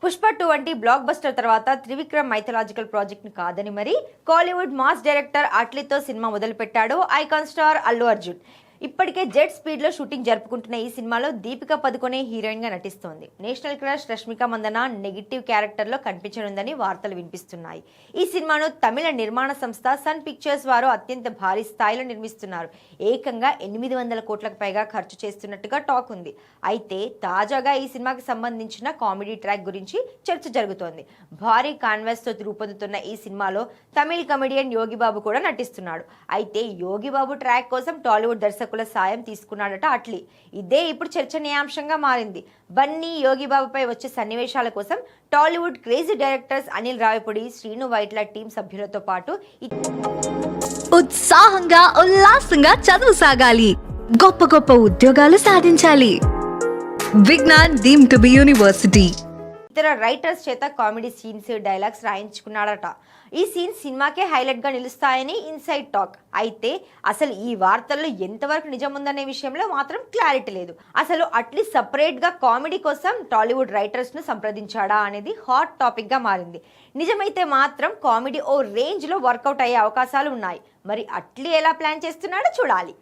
పుష్ప 2 వంటి block buster తర్వాత Trivikram mythological project ను కాదని మరి కాలీవుడ్ మాస్ డైరెక్టర్ అట్లీతో సినిమా మొదలుపెట్టాడు ఐకాన్ స్టార్ అల్లు అర్జున్. ఇప్పటికే జెట్ స్పీడ్ లో షూటింగ్ జరుపుకుంటున్న ఈ సినిమాలో దీపికా పదుకొనే హీరోయిన్ గా నటిస్తోంది. National crush Rashmika Mandanna negative character లో కనిపించనుందని వార్తలు వినిపిస్తున్నాయి. ఈ సినిమాను తమిళ నిర్మాణ సంస్థ సన్ పిక్చర్స్ వారు అత్యంత భారీ స్థాయిలో నిర్మిస్తున్నారు. ఏకంగా 800 కోట్లకు పైగా ఖర్చు చేస్తున్నట్టుగా టాక్ ఉంది. అయితే తాజాగా ఈ సినిమాకి సంబంధించిన కామెడీ ట్రాక్ గురించి చర్చ జరుగుతోంది. భారీ కాన్వాస్ తో రూపొందుతున్న ఈ సినిమాలో తమిళ కమెడియన్ యోగిబాబు కూడా నటిస్తున్నాడు. అయితే యోగిబాబు ట్రాక్ కోసం టాలీవుడ్ దర్శకుల సాయం తీసుకున్నాడట అట్లీ. ఇదే ఇప్పుడు చర్చనీయాంశంగా మారింది. బన్నీ యోగిబాబుపై వచ్చే సన్నివేశాల కోసం Tollywood crazy directors Anil Ravipudi, Srinu Vaitla team సభ్యులతో పాటు ఉత్సాహంగా ఉల్లాసంగా చదువు సాగాలి, గొప్ప గొప్ప ఉద్యోగాలు సాధించాలి. Vignan deemed to be university. ఇతర రైటర్స్ చేత కామెడీ సీన్స్, డైలాగ్స్ రాయించుకున్నాడట. ఈ సీన్స్ సినిమాకే హైలైట్ గా నిలుస్తాయని ఇన్సైడ్ టాక్. అయితే అసలు ఈ వార్తల్లో ఎంతవరకు నిజం ఉందనే విషయంలో మాత్రం క్లారిటీ లేదు. అసలు అట్లీస్ట్ సపరేట్ గా కామెడీ కోసం టాలీవుడ్ రైటర్స్ ను సంప్రదించాడా అనేది హాట్ టాపిక్ గా మారింది. నిజమైతే మాత్రం కామెడీ ఓ రేంజ్ లో వర్కౌట్ అయ్యే అవకాశాలు ఉన్నాయి. మరి అట్లీ ఎలా ప్లాన్ చేస్తున్నాడో చూడాలి.